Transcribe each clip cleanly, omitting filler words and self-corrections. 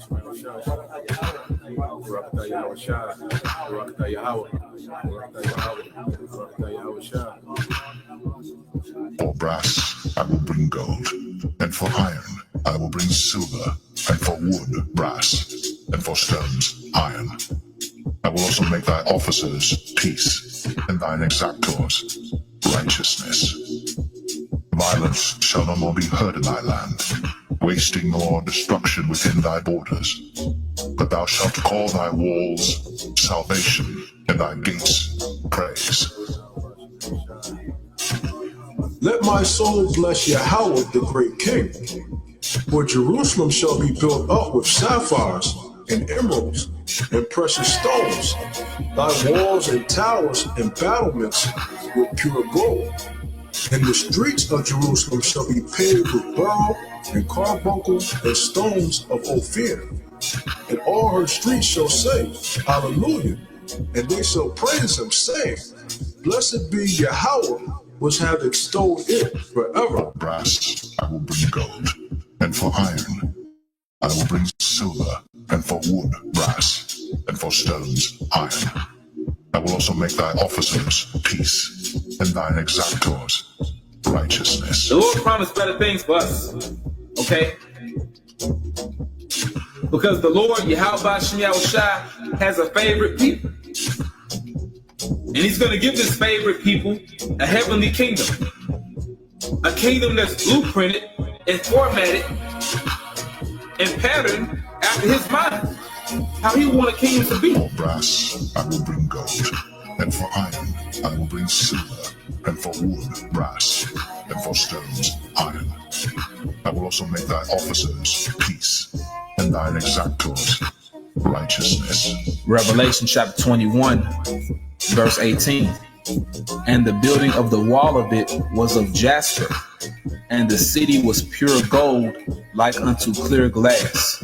For brass I will bring gold, and for iron I will bring silver, and for wood brass, and for stones iron. I will also make thy officers peace, and thine exactors righteousness. Violence shall no more be heard in thy land, wasting nor destruction within thy borders. But thou shalt call thy walls salvation, and thy gates praise. Let my soul bless Yahweh, the great King. For Jerusalem shall be built up with sapphires and emeralds and precious stones. Thy walls and towers and battlements with pure gold. And the streets of Jerusalem shall be paved with beryl and carbuncle and stones of Ophir. And all her streets shall say, Hallelujah. And they shall praise him, saying, Blessed be Yahweh, which hath extolled it forever. For brass I will bring gold, and for iron I will bring silver, and for wood brass, and for stones iron. I will also make thy officers peace, and thine exactors righteousness. The Lord promised better things for us, okay? Because the Lord, Yahweh Shem Yahushua, has a favorite people. And he's going to give this favorite people a heavenly kingdom. A kingdom that's blueprinted and formatted and patterned after his mind. How he want a kingdom to be. For brass I will bring gold, and for iron I will bring silver, and for wood brass, and for stones iron. I will also make thy officers peace, and thine exactors righteousness. Revelation chapter 21, verse 18. And the building of the wall of it was of jasper, and the city was pure gold, like unto clear glass.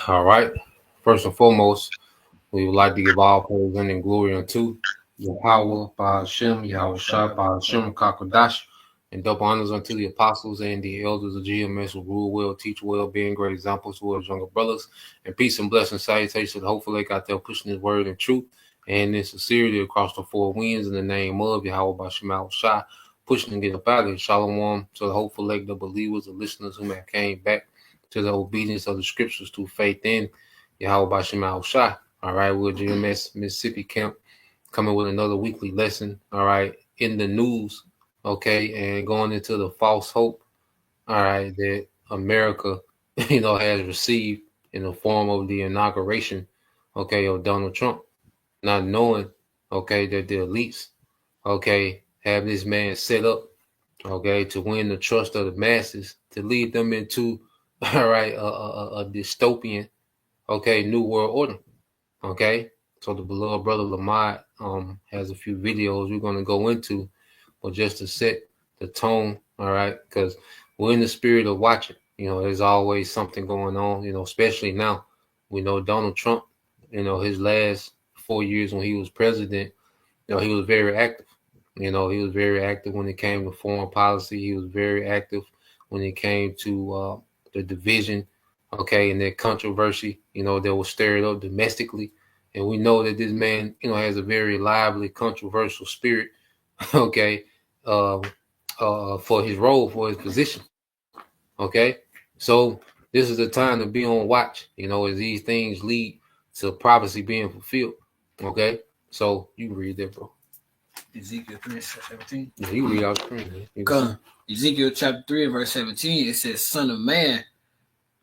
All right. First and foremost, we would like to give all praise and glory unto Yahweh, Ba'ashem, Yahushua, Ba'ashem, Kakodash, and double honors unto the apostles and the elders of GMS who rule well, teach well, being great examples to us younger brothers. And peace and blessing salutations. Hopefully, they got there pushing his word and truth and in sincerity across the four winds in the name of Yahweh, Ba'ashem, Yahushua, pushing to get up out of it. Shalom to the hopeful leg, the believers, the listeners who may have came back to the obedience of the scriptures through faith in Yahweh Ba'ashem Yahushua. All right, we're GMS Mississippi camp coming with another weekly lesson. All right, in the news, okay, and going into the false hope, all right, that America, has received in the form of the inauguration, okay, of Donald Trump, not knowing, okay, that the elites, okay, have this man set up, okay, to win the trust of the masses, to lead them into, all right, a dystopian, okay, new world order. Okay, so the beloved brother Lamont has a few videos we're going to go into, but just to set the tone, all right, because we're in the spirit of watching. There's always something going on, especially now. We know Donald Trump, his last 4 years when he was president, he was very active. He was very active when it came to foreign policy. He was very active when it came to the division, okay, and that controversy, that was stirred up domestically. And we know that this man, has a very lively, controversial spirit, okay, for his role, for his position, okay. So this is the time to be on watch, as these things lead to prophecy being fulfilled, okay. So you read that, bro. Ezekiel 3:17. Yeah, you read out screen. Ezekiel chapter 3 verse 17, it says, Son of man,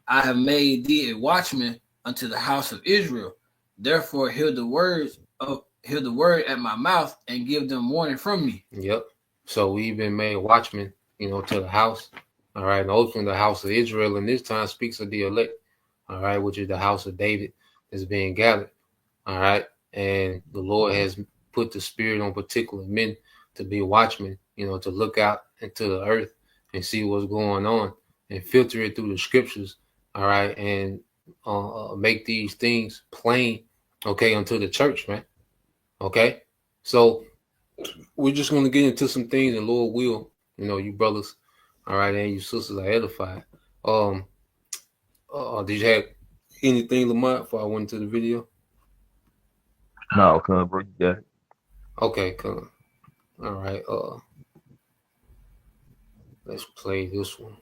I have made thee a watchman unto the house of Israel. Therefore, hear the word at my mouth and give them warning from me. Yep. So we've been made watchmen, to the house. All right. And ultimately the house of Israel in this time speaks of the elect. All right, which is the house of David that's being gathered. All right. And the Lord has put the spirit on particular men to be watchmen, to look out into the earth and see what's going on and filter it through the scriptures. All right. And make these things plain, okay, unto the church, man. Okay. So we're just going to get into some things, and Lord will, you brothers, all right, and you sisters are edified. Did you have anything, Lamont, before I went into the video? No, come bro, you got it. Okay, come. All right. Let's play this one.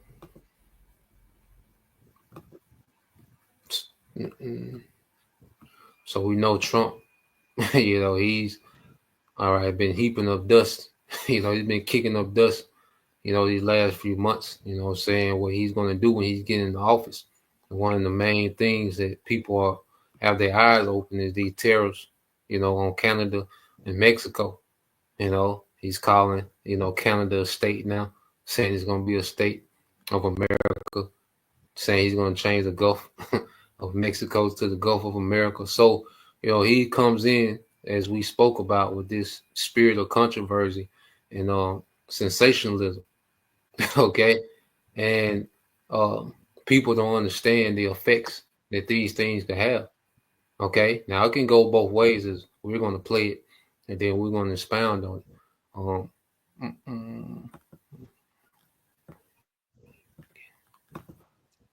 So we know Trump, he's all right, been heaping up dust. He's been kicking up dust, these last few months, saying what he's going to do when he's getting into office. And one of the main things that people have their eyes open is these tariffs, on Canada and Mexico. He's calling, Canada a state now, saying it's going to be a state of America, saying he's going to change the Gulf of Mexico to the Gulf of America. So, he comes in, as we spoke about, with this spirit of controversy and sensationalism. Okay. And people don't understand the effects that these things can have. Okay. Now it can go both ways, as we're going to play it and then we're going to expound on it.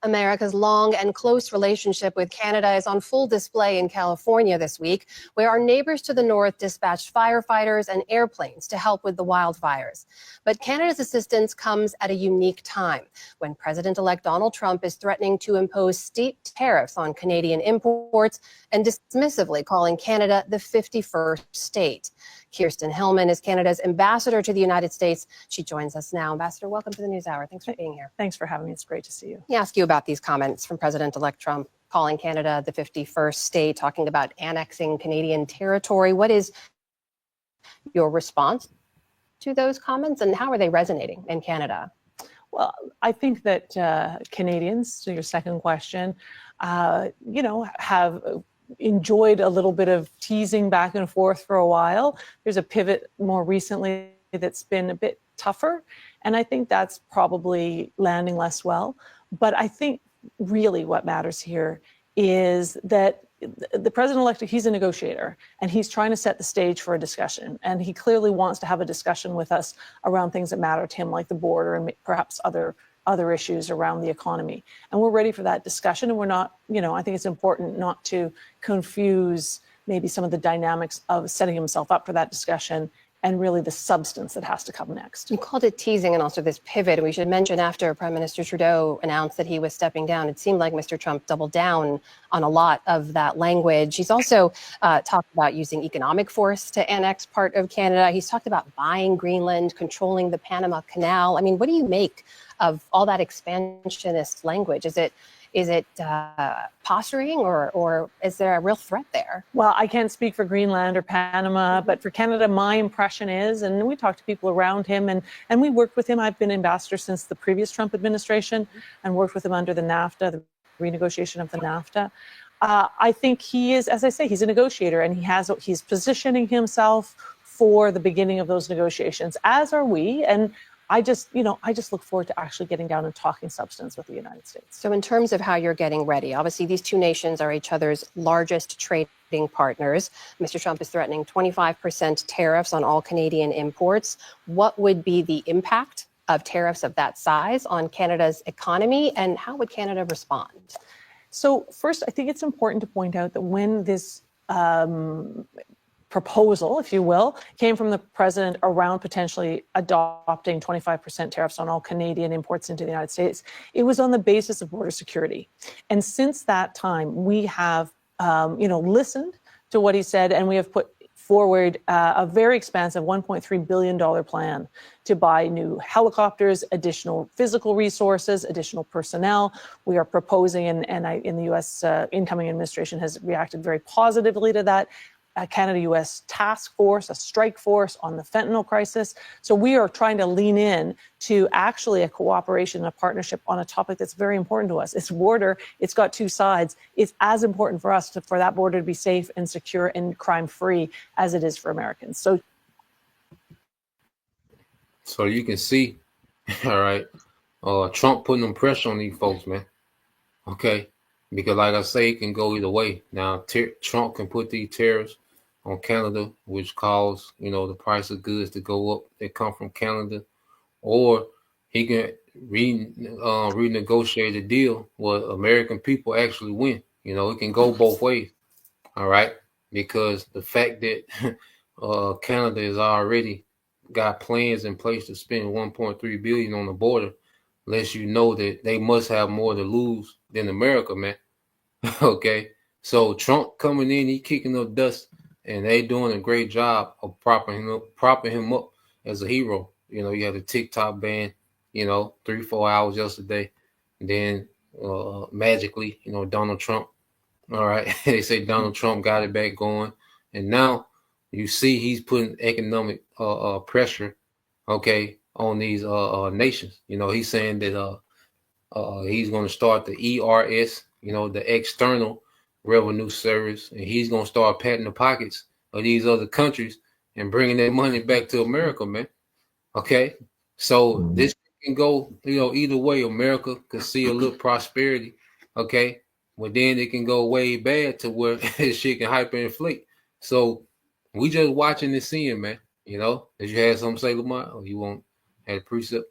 America's long and close relationship with Canada is on full display in California this week, where our neighbors to the north dispatched firefighters and airplanes to help with the wildfires. But Canada's assistance comes at a unique time, when President-elect Donald Trump is threatening to impose steep tariffs on Canadian imports and dismissively calling Canada the 51st state. Kirsten Hillman is Canada's ambassador to the United States. She joins us now. Ambassador, welcome to the NewsHour. Thanks for being here. Thanks for having me. It's great to see you. Let me ask you about these comments from President-elect Trump, calling Canada the 51st state, talking about annexing Canadian territory. What is your response to those comments, and how are they resonating in Canada? Well, I think that Canadians, to your second question, have enjoyed a little bit of teasing back and forth for a while. There's a pivot more recently that's been a bit tougher, and I think that's probably landing less well. But I think really what matters here is that the president-elect, he's a negotiator, and he's trying to set the stage for a discussion. And he clearly wants to have a discussion with us around things that matter to him, like the border and perhaps other issues around the economy. And we're ready for that discussion. And we're not, I think it's important not to confuse maybe some of the dynamics of setting himself up for that discussion and really the substance that has to come next. You called it teasing and also this pivot. And we should mention, after Prime Minister Trudeau announced that he was stepping down, it seemed like Mr. Trump doubled down on a lot of that language. He's also talked about using economic force to annex part of Canada. He's talked about buying Greenland, controlling the Panama Canal. I mean, what do you make of all that expansionist language? Is it posturing, or is there a real threat there? Well, I can't speak for Greenland or Panama, but for Canada, my impression is, and we talked to people around him, and we worked with him. I've been ambassador since the previous Trump administration and worked with him under the NAFTA, the renegotiation of the NAFTA. I think he is, as I say, he's a negotiator, and he's positioning himself for the beginning of those negotiations, as are we. And I just look forward to actually getting down and talking substance with the United States. So in terms of how you're getting ready, obviously these two nations are each other's largest trading partners. Mr. Trump is threatening 25% tariffs on all Canadian imports. What would be the impact of tariffs of that size on Canada's economy, and how would Canada respond? So first, I think it's important to point out that when this proposal, if you will, came from the president around potentially adopting 25% tariffs on all Canadian imports into the United States, it was on the basis of border security. And since that time, we have, listened to what he said, and we have put forward a very expansive $1.3 billion plan to buy new helicopters, additional physical resources, additional personnel. We are proposing, and in the U.S. Incoming administration has reacted very positively to that, a Canada-U.S. task force, a strike force on the fentanyl crisis. So we are trying to lean in to actually a cooperation and a partnership on a topic that's very important to us. It's border. It's got two sides. It's as important for us for that border to be safe and secure and crime-free as it is for Americans. So you can see, all right, Trump putting them pressure on these folks, man. Okay, because like I say, it can go either way. Now, Trump can put these tariffs on Canada, which cause, the price of goods to go up that come from Canada, or he can renegotiate a deal where American people actually win. It can go both ways. All right, because the fact that Canada has already got plans in place to spend $1.3 billion on the border lets you know that they must have more to lose than America, man. Okay, so Trump coming in, he kicking up dust, and they doing a great job of propping him up as a hero. You had a TikTok ban, 3-4 hours yesterday, and then magically, Donald Trump. All right, they say Donald Trump got it back going, and now you see he's putting economic pressure, okay, on these nations. He's saying that he's going to start the ERS, the External Revenue Service, and he's going to start patting the pockets of these other countries and bringing that money back to America, man. Okay, so this can go, either way. America could see a little prosperity, okay, but then it can go way bad to where shit can hyperinflate. So we just watching and seeing, man. Did you have something to say, Lamont, or you won't have a precept?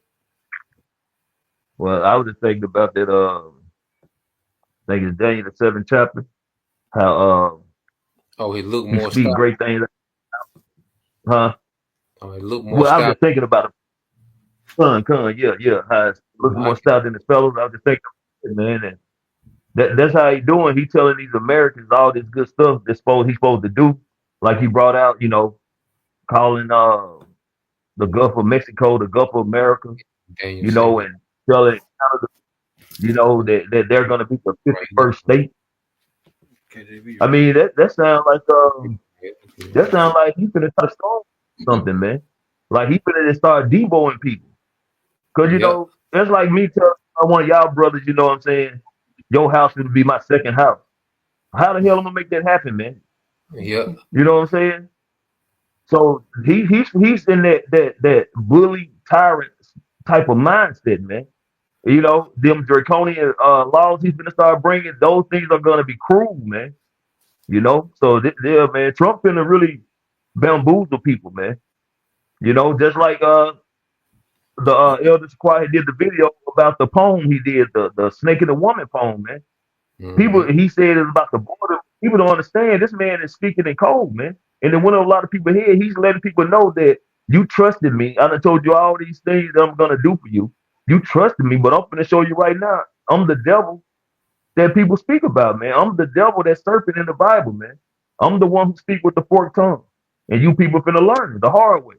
Well, I was just thinking about that. I think it's Daniel the 7th chapter. How he looked he more speak stout. great things, huh? Oh, he looked more Well, I was stout. just thinking about it. Yeah. How it's looking more stout than his fellows. I was just thinking, man, and that's how he doing. He telling these Americans all this good stuff he's supposed to do. Like he brought out, calling the Gulf of Mexico the Gulf of America, Daniel and telling Canada, that they're gonna be the 51st state. I mean, that sounds like he's gonna try to start something, man. Like he's gonna start deboing people. Cause that's like me telling one of y'all brothers, you know what I'm saying, your house will be my second house. How the hell am I gonna make that happen, man? Yeah. You know what I'm saying? So he's in that bully tyrant type of mindset, man. Them draconian laws he's gonna start bringing, those things are gonna be cruel, man. So man, Trump gonna really bamboozle people, man. Just like the Elder Quiet did the video about the poem he did, the Snake and the Woman poem, man. He said it's about the border. People don't understand. This man is speaking in code, man. And then when a lot of people hear, he's letting people know that you trusted me. I done told you all these things that I'm gonna do for you. You trusted me, but I'm gonna show you right now. I'm the devil that people speak about, man. I'm the devil that's serpent in the Bible, man. I'm the one who speak with the forked tongue. And you people finna learn it the hard way.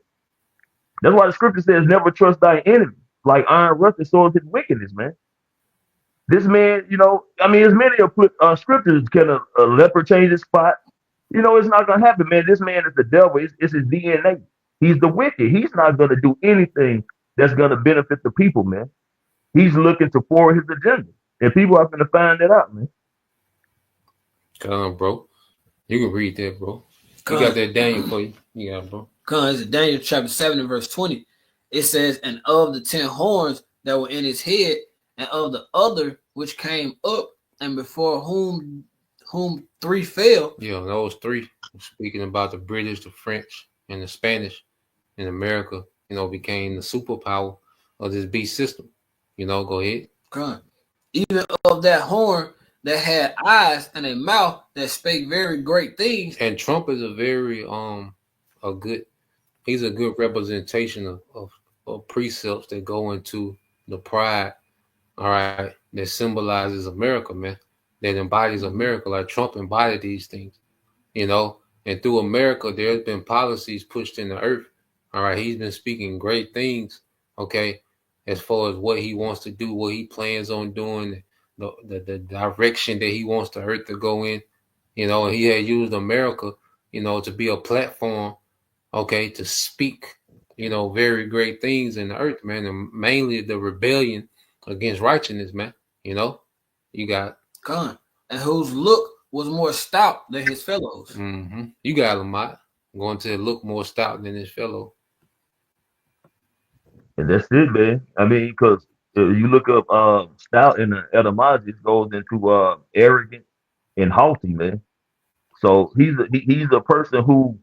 That's why the scripture says, never trust thy enemy. Like iron rusteth, so is his wickedness, man. This man, as many scriptures, can a leopard change his spot? It's not going to happen, man. This man is the devil. It's his DNA. He's the wicked. He's not going to do anything that's going to benefit the people, man. He's looking to forward his agenda. And people are going to find that out, man. Come on, bro. You can read that, bro. You got that Daniel for you. You got it, bro. It's Daniel chapter 7 and verse 20. It says, and of the 10 horns that were in his head, and of the other which came up, and before whom 3 fell. Yeah, those 3. Speaking about the British, the French, and the Spanish in America, became the superpower of this beast system. Go ahead. Even of that horn that had eyes and a mouth that spake very great things. And Trump is a very he's a good representation of precepts that go into the pride, all right, that symbolizes America, man, that embodies America. Like Trump embodied these things, And through America, there's been policies pushed in the earth. All right. He's been speaking great things. Okay. As far as what he wants to do, what he plans on doing, the direction that he wants the earth to go in. And he had used America, to be a platform, okay, to speak, very great things in the earth, man. And mainly the rebellion against righteousness, man. You got Con, and whose look was more stout than his fellows. You got Lamont going to look more stout than his fellow. And that's it, man. I mean, because you look up stout in the etymology, it goes into arrogant and haughty, man. So he's a person who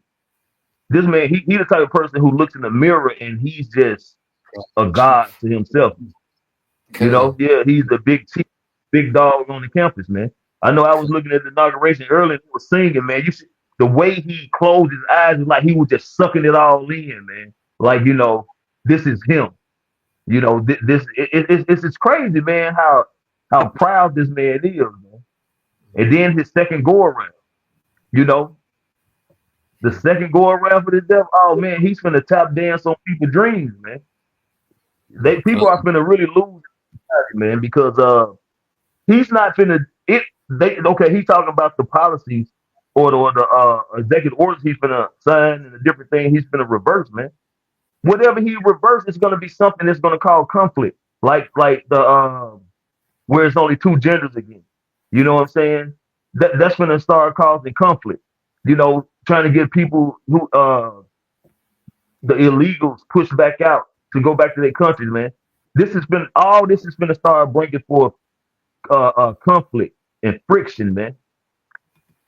this man he's the type of person who looks in the mirror and he's just a god to himself. Yeah, he's the big dog on the campus, man. I know I was looking at the inauguration earlier and he was singing, man. You see the way he closed his eyes is like he was just sucking it all in, man. Like, this is him. It's crazy, man, how proud this man is, man. And then his second go around, the second go around for the devil, oh man, he's finna tap dance on people's dreams, man. People are finna really lose, man, because he's not finna he's talking about the policies or the executive orders he's finna sign and the different things he's finna reverse, man. Whatever he reverses is gonna be something that's gonna cause conflict. Like the where it's only two genders again. You know what I'm saying? That's gonna start causing conflict. Trying to get people who the illegals pushed back out to go back to their countries, man. This has been to start bringing forth conflict and friction, man.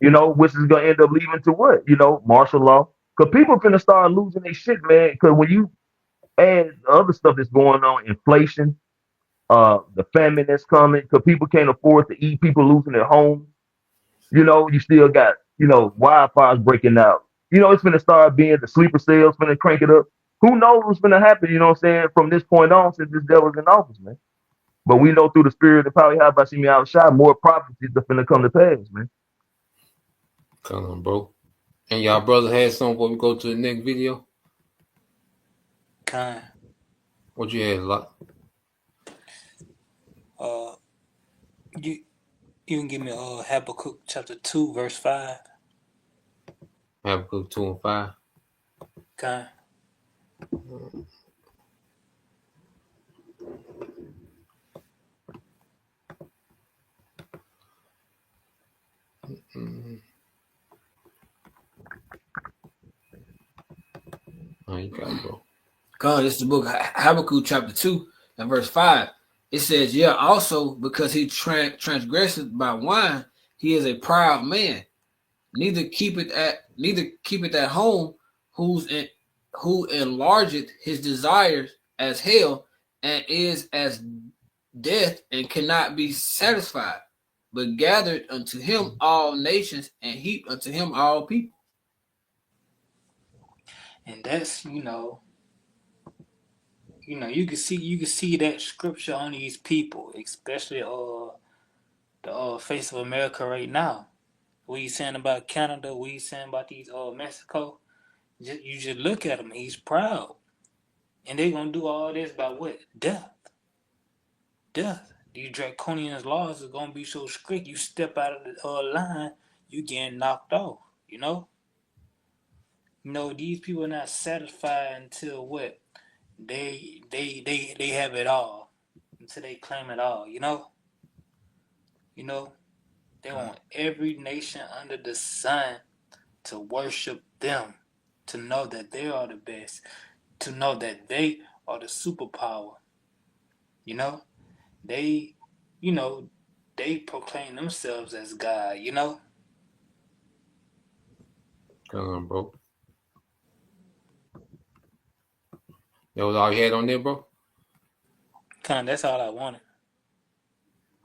Which is gonna end up leading to what? Martial law. Because people are gonna start losing their shit, man. Because when you add the other stuff that's going on, inflation, the famine that's coming, because people can't afford to eat, people losing their homes. You still got, wildfires breaking out. It's gonna start being the sleeper cells, gonna crank it up. Who knows what's gonna happen, from this point on since this devil's in office, man. But we know through the spirit of power, how about Shimi Al-Shai, more prophecies are gonna come to pass, man. Come on, bro. And y'all brother had something before we go to the next video? Kind. What you had, Lot? You can give me Habakkuk chapter 2, verse 5. Habakkuk 2 and 5. Kind. Oh, you got it, bro. God, this is the book Habakkuk chapter 2 and verse 5. It says, yeah, also because he transgressed by wine, he is a proud man. Neither keep it at home, who enlargeth his desires as hell, and is as death, and cannot be satisfied, but gathered unto him all nations, and heaped unto him all people. And that's you can see that scripture on these people, especially the face of America right now. What you saying about Canada? What you saying about these Mexico? You just look at him. He's proud, and they're gonna do all this by what? Death. These draconian laws are gonna be so strict. You step out of the line, you getting knocked off. These people are not satisfied until what? They have it all, until they claim it all. They want every nation under the sun to worship them, to know that they are the best, to know that they are the superpower. They proclaim themselves as God. Come on, bro. That was all you had on there, bro? That's all I wanted.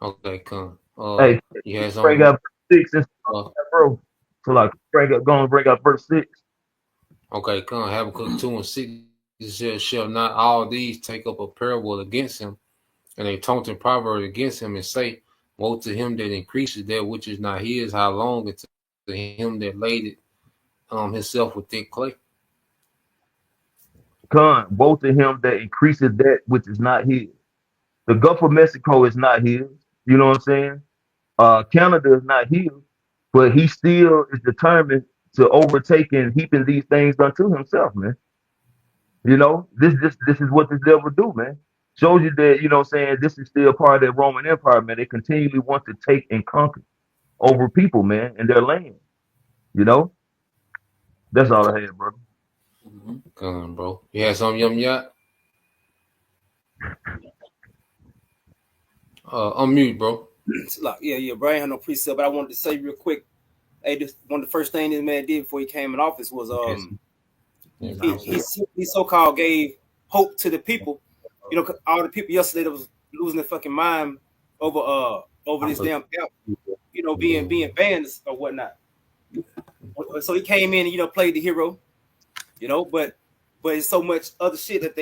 Okay, come. Hey, you had bring up verse 6 and bro. So like go and bring up verse 6. Okay, come. Habakkuk 2 and 6. It says, shall not all these take up a parable against him, and a taunting proverb against him, and say, woe to him that increases that which is not his, how long, and to him that laid it, himself with thick clay. Con, both of him that increases that which is not his. The Gulf of Mexico is not his. You know what I'm saying? Canada is not his, but he still is determined to overtake and heaping these things unto himself, man. You know, this is what this devil do, man. Shows you that, you know what I'm saying, this is still part of that Roman Empire, man. They continually want to take and conquer over people, man, and their land. You know? That's all I had, brother. Come on, bro. You had something, Yum Yacht? Unmute, bro. Yeah, bro. I ain't had no pre-sale, but I wanted to say real quick. Hey, this one of the first things this man did before he came in office was he so-called gave hope to the people. You know, all the people yesterday that was losing their fucking mind over this damn app, you know, being banned or whatnot. So he came in and, you know, played the hero, you know, but it's so much other shit that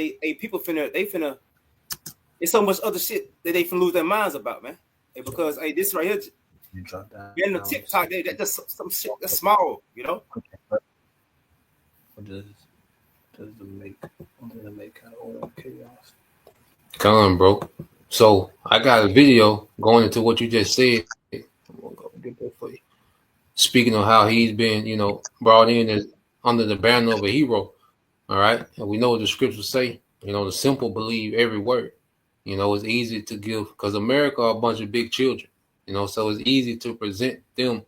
it's so much other shit that they finna lose their minds about, man. Because this right here, being the TikTok, that just some shit that's small, you know. Does it make kind of chaos? Come on, bro. So I got a video going into what you just said. I'm gonna go get that for you. Speaking of how he's been, you know, brought in as under the banner of a hero. All right. And we know what the scriptures say, you know, the simple believe every word. You know, it's easy to give because America are a bunch of big children, you know, so it's easy to present them,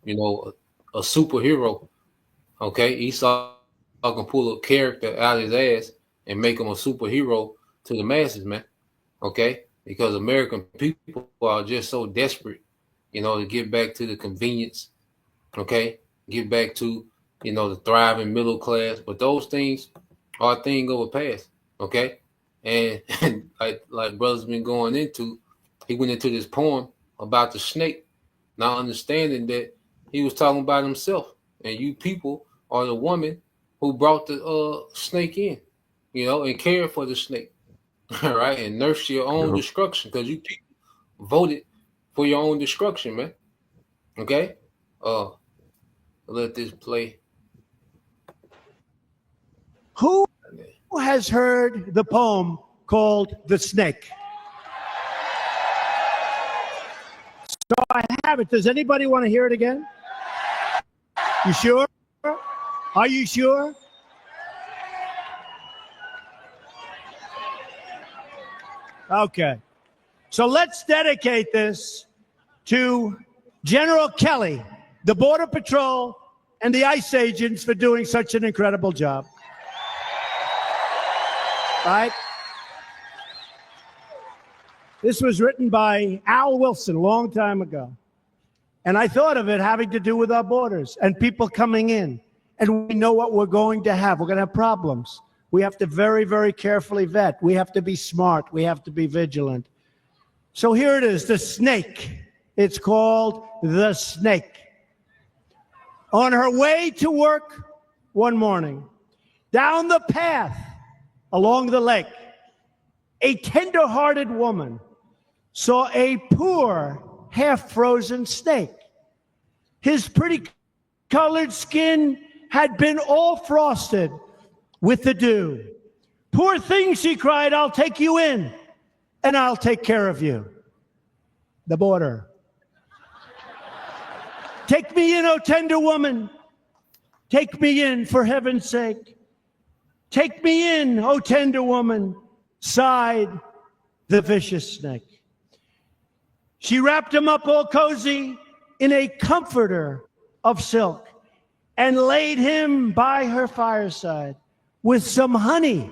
you know, a superhero. Okay. Esau can pull a character out of his ass and make him a superhero to the masses, man. Okay. Because American people are just so desperate, you know, to get back to the convenience. Okay. Get back to, you know, the thriving middle class. But those things are a thing of a past. Okay. And like brother's been going into, he went into this poem about the snake, not understanding that he was talking about himself. And you people are the woman who brought the snake in, you know, and cared for the snake, right? And nursed your own destruction because you people voted for your own destruction, man. Okay? Let this play. Who has heard the poem called The Snake? So I have it. Does anybody want to hear it again? You sure? Are you sure? Okay. So let's dedicate this to General Kelly, the Border Patrol, and the ICE agents for doing such an incredible job. Right? This was written by Al Wilson a long time ago. And I thought of it having to do with our borders and people coming in. And we know what we're going to have. We're going to have problems. We have to very, very carefully vet. We have to be smart. We have to be vigilant. So here it is, the snake. It's called The Snake. On her way to work one morning, down the path along the lake, a tender-hearted woman saw a poor, half-frozen snake. His pretty colored skin had been all frosted with the dew. Poor thing, she cried, I'll take you in, and I'll take care of you. The border. Take me in, O tender woman. Take me in, for heaven's sake. Take me in, O tender woman, sighed the vicious snake. She wrapped him up all cozy in a comforter of silk and laid him by her fireside with some honey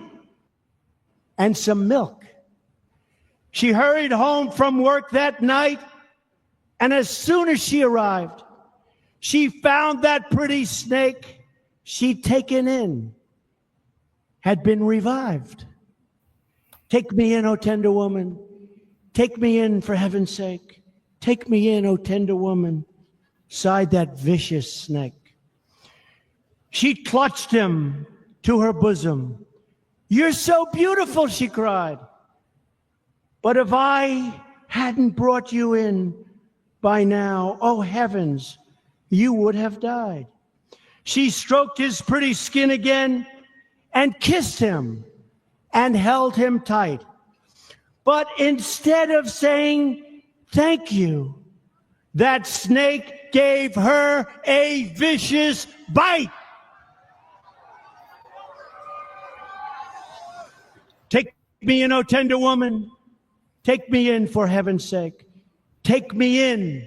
and some milk. She hurried home from work that night, and as soon as she arrived, she found that pretty snake she'd taken in had been revived. Take me in, O tender woman. Take me in, for heaven's sake. Take me in, O tender woman, sighed that vicious snake. She clutched him to her bosom. You're so beautiful, she cried. But if I hadn't brought you in by now, oh heavens, you would have died. She stroked his pretty skin again and kissed him and held him tight. But instead of saying thank you, that snake gave her a vicious bite. Take me in, O tender woman. Take me in for heaven's sake. Take me in,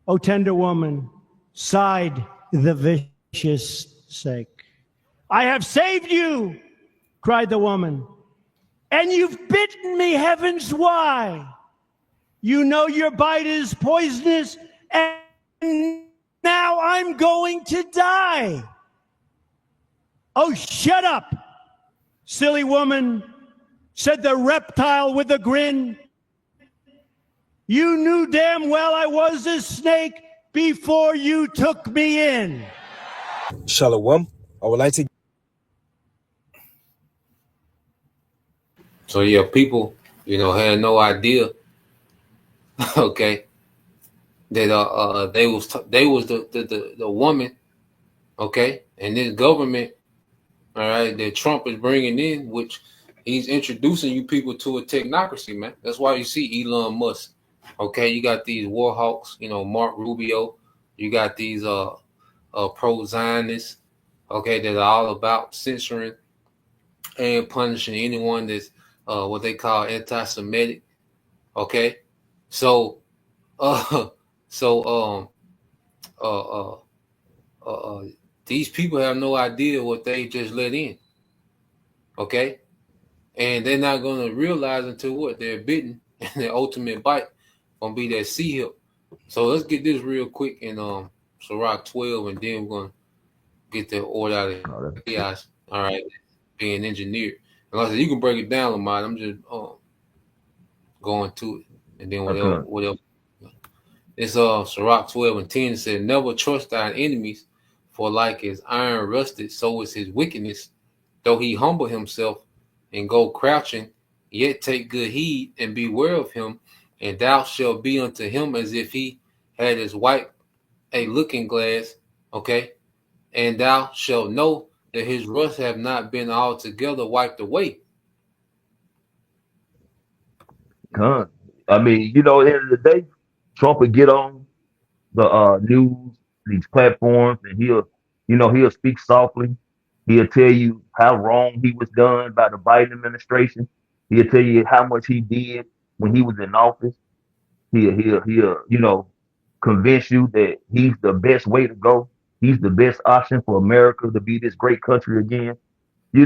O tender woman, sighed the vicious snake. I have saved you, cried the woman, and you've bitten me, heavens why? You know your bite is poisonous, and now I'm going to die. Oh, shut up, silly woman, said the reptile with a grin. You knew damn well I was a snake before you took me in. Shalom. I would like to. So yeah, people, had no idea, okay, that they was the woman, okay, and this government, all right, that Trump is bringing in, which he's introducing you people to a technocracy, man. That's why you see Elon Musk, okay. You got these war hawks, Mark Rubio. You got these pro-Zionists, okay, that are all about censoring and punishing anyone that's what they call anti-Semitic, okay. So, these people have no idea what they just let in, okay, and they're not gonna realize until what they're bitten, and their ultimate bite gonna be that sea hip. So let's get this real quick in Sirach 12, and then we're gonna get the order out of chaos. All right, being engineered. And like I said, you can break it down, Lamont. I'm just going to it, and then whatever. It's Sirach 12 and 10. It said, "Never trust thine enemies, for like as iron rusted, so is his wickedness. Though he humble himself and go crouching, yet take good heed and beware of him, and thou shalt be unto him as if he had as white a looking glass." Okay, and thou shalt know that his rust have not been altogether wiped away. Con. I mean, at the end of the day, Trump would get on the news, these platforms, and he'll speak softly. He'll tell you how wrong he was done by the Biden administration. He'll tell you how much he did when he was in office. He'll convince you that he's the best way to go. He's the best option for America to be this great country again. He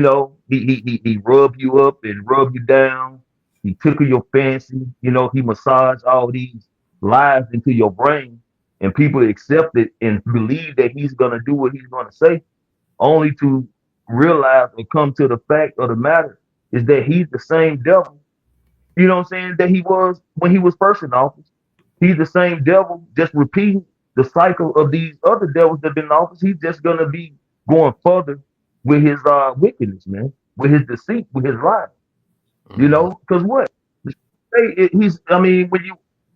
rub you up and rub you down. He tickle your fancy. He massage all these lies into your brain, and people accept it and believe that he's gonna do what he's gonna say, only to realize and come to the fact of the matter is that he's the same devil. You know what I'm saying? That he was when he was first in office. He's the same devil, just repeating the cycle of these other devils that have been in office. He's just gonna be going further with his wickedness, man, with his deceit, with his lies. Because what? When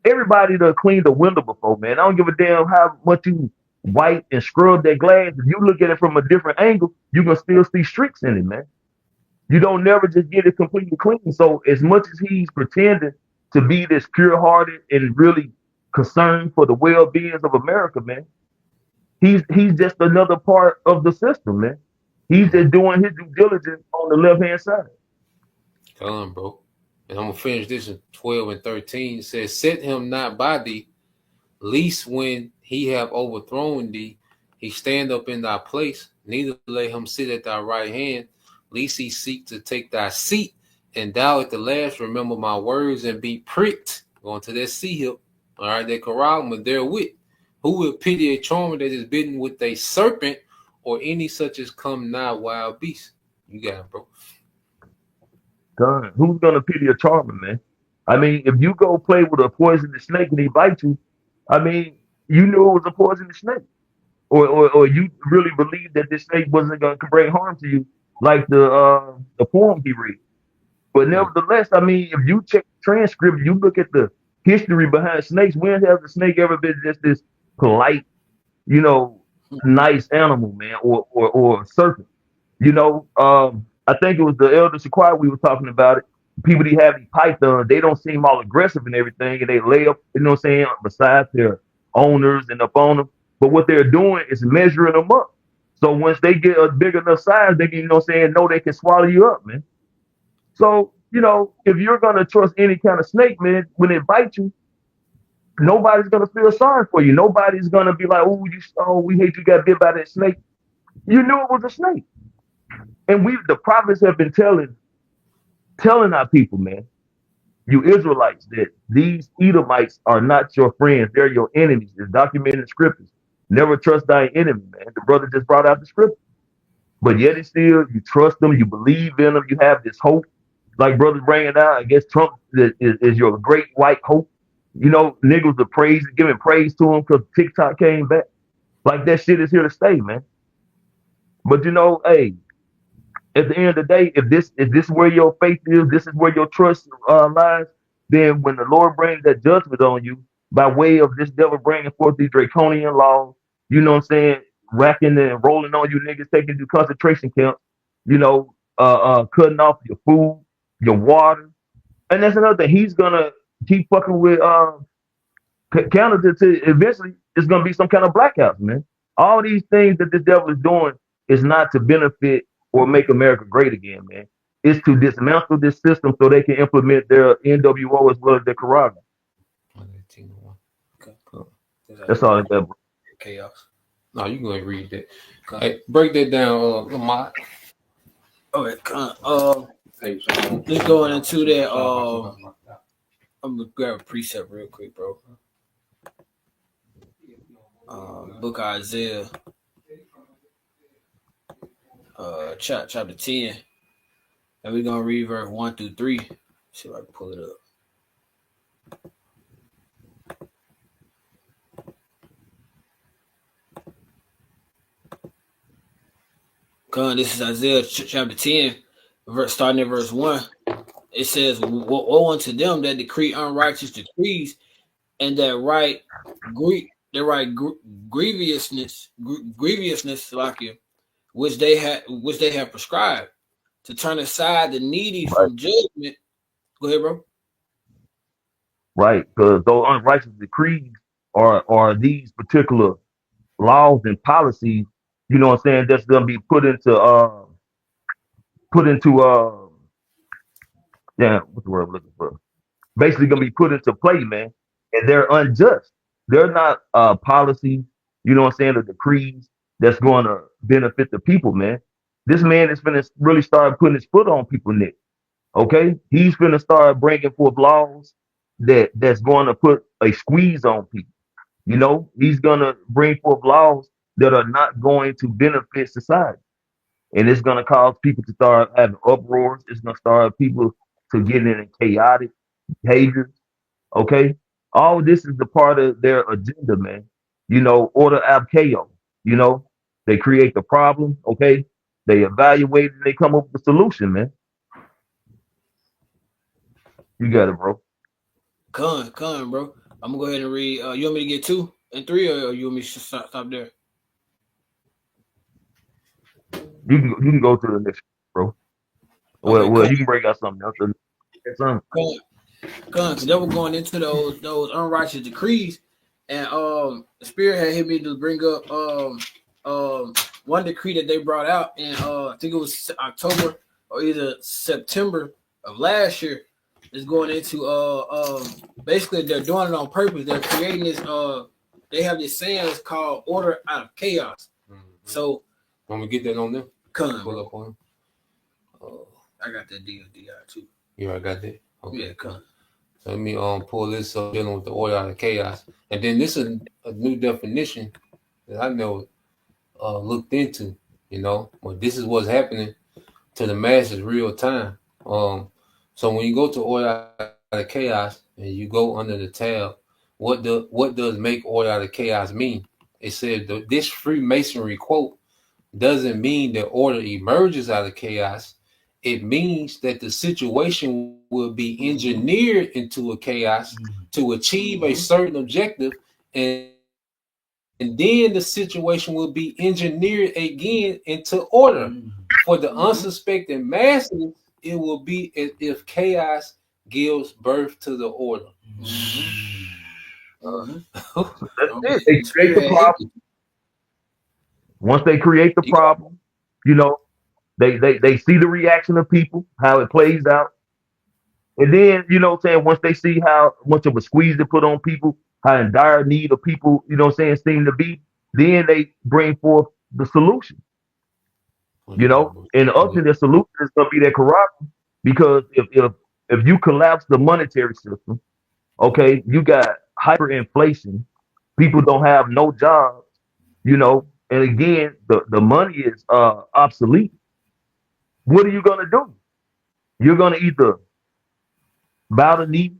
everybody to clean the window before, man. I don't give a damn how much you wipe and scrub that glass. If you look at it from a different angle, you can still see streaks in it, man. You don't never just get it completely clean. So as much as he's pretending to be this pure-hearted and really concerned for the well-being of America, man, he's just another part of the system, man. He's just doing his due diligence on the left-hand side. Come on, bro. And I'm going to finish this in 12 and 13. It says, "Set him not by thee, least when he have overthrown thee, he stand up in thy place. Neither let him sit at thy right hand, lest he seek to take thy seat. And thou at the last remember my words and be pricked." Going to that sea hip. All right, that corral therewith. "Who will pity a charmer that is bitten with a serpent, or any such as come nigh wild beast?" You got it, bro. God, who's gonna pity a charmer, man? I mean, if you go play with a poisonous snake and he bites you, I mean, you knew it was a poisonous snake, or you really believe that this snake wasn't gonna bring harm to you, like the poem he read. But nevertheless, I mean, if you check the transcript, you look at the history behind snakes. When has the snake ever been just this polite, nice animal, man, or a serpent. You know, I think it was the Elder Shaquai we were talking about it. People that have these pythons, they don't seem all aggressive and everything, and they lay up, you know what I'm saying, beside their owners and up on them. But what they're doing is measuring them up. So once they get a big enough size, they can, you know what I'm saying, know they can swallow you up, man. So, you know, if you're gonna trust any kind of snake, man, when it bites you, nobody's gonna feel sorry for you. Nobody's gonna be like, oh, we hate you got bit by that snake. You knew it was a snake. And the prophets have been telling our people, man, you Israelites, that these Edomites are not your friends, they're your enemies. It's documented in scriptures. Never trust thy enemy, man. The brother just brought out the scripture. But yet it's still, you trust them, you believe in them, you have this hope. Like brothers bringing it out, I guess Trump is your great white hope. You know, niggas are giving praise to him because TikTok came back. Like that shit is here to stay, man. But you know, hey, at the end of the day, if this is where your faith is, this is where your trust lies, then when the Lord brings that judgment on you by way of this devil bringing forth these draconian laws, you know what I'm saying, racking and rolling on you niggas, taking you to concentration camps, you know, cutting off your food, your water, and that's another thing. He's gonna keep fucking with Canada to eventually it's gonna be some kind of blackouts, man. All these things that the devil is doing is not to benefit or make America great again, man. It's to dismantle this system so they can implement their NWO as well as their Caraga. That's all it's got. Chaos. No, you go ahead and read that. Hey, break that down, Lamont. Okay, let's go into that. I'm gonna grab a precept real quick, bro. Book of Isaiah, chapter 10, and we're gonna read verse 1 through 3. See if I can pull it up. This is Isaiah chapter 10, starting at verse 1. It says, "Woe unto them that decree unrighteous decrees, and that write grievousness, like you, which they have prescribed, to turn aside the needy from judgment." Go ahead, bro. Right, because those unrighteous decrees are these particular laws and policies, you know what I'm saying, that's gonna be put into what's the word I'm looking for? Basically gonna be put into play, man. And they're unjust. They're not policies, you know what I'm saying, or decrees that's gonna benefit the people, man. This man is gonna really start putting his foot on people's neck. Okay? He's gonna start bringing forth laws that's going to put a squeeze on people. You know, he's gonna bring forth laws that are not going to benefit society. And it's gonna cause people to start having uproars. It's gonna start people to get in chaotic behaviors. Okay? All this is the part of their agenda, man. You know, order ab chaos. You know, they create the problem, okay? They evaluate and they come up with a solution, man. You got it, bro. Con, bro. I'm gonna go ahead and read. You want me to get 2 and 3, or you want me to stop there? You can go to the next, bro. Okay, well, you can break out something else. Because they were going into those unrighteous decrees, and the Spirit had hit me to bring up one decree that they brought out, and I think it was October or either September of last year. Is going into basically they're doing it on purpose. They're creating this they have this saying it's called order out of chaos. Mm-hmm. So when we get that on them, pull up on them. I got that DODI too. Yeah, I got that. Okay. Yeah, come. So let me pull this up, dealing with the order out of chaos. And then this is a new definition that I know looked into, you know, but this is what's happening to the masses real time. So when you go to order out of chaos and you go under the tab, what does make order out of chaos mean? It said this Freemasonry quote doesn't mean that order emerges out of chaos. It means that the situation will be engineered into a chaos to achieve a certain objective, and and then the situation will be engineered again into order. For the unsuspecting masses, it will be as if chaos gives birth to the order. That's it. They create the problem. Once they create the problem, you know, they see the reaction of people, how it plays out. And then, you know what I'm saying, once they see how much of a squeeze they put on people, how in dire need of people, you know what I'm saying, seem to be, then they bring forth the solution. You know, and ultimately the solution is gonna be that corruption, because if you collapse the monetary system, okay, you got hyperinflation, people don't have no jobs, you know, and again the money is obsolete. What are you gonna do? You're gonna either bow the knee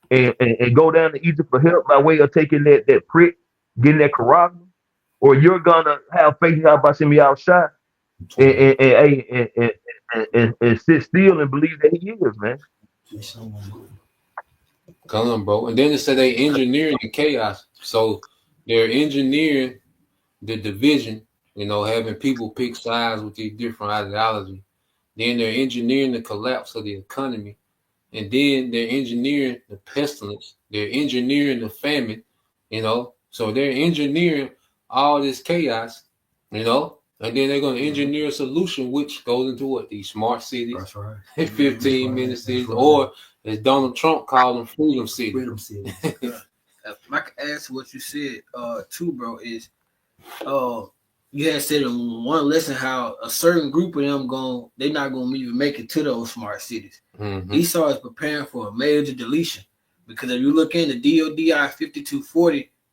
and go down to Egypt for help by way of taking that prick, getting that corruption, or you're gonna have faith in Hashem Yahushua and sit still and believe that he is, man. Come on, bro. And then it said they engineering the chaos. So they're engineering the division, you know, having people pick sides with these different ideologies. Then they're engineering the collapse of the economy. And then they're engineering the pestilence. They're engineering the famine, you know. So they're engineering all this chaos, you know. And then they're going to engineer a solution which goes into what? These smart cities. That's right. 15-minute cities. Or as Donald Trump called them, freedom cities. Freedom cities. If I can add to what you said, too, bro, is you had said in one lesson how a certain group of them they're not gonna even make it to those smart cities. Esau is preparing for a major deletion, because if you look into DODI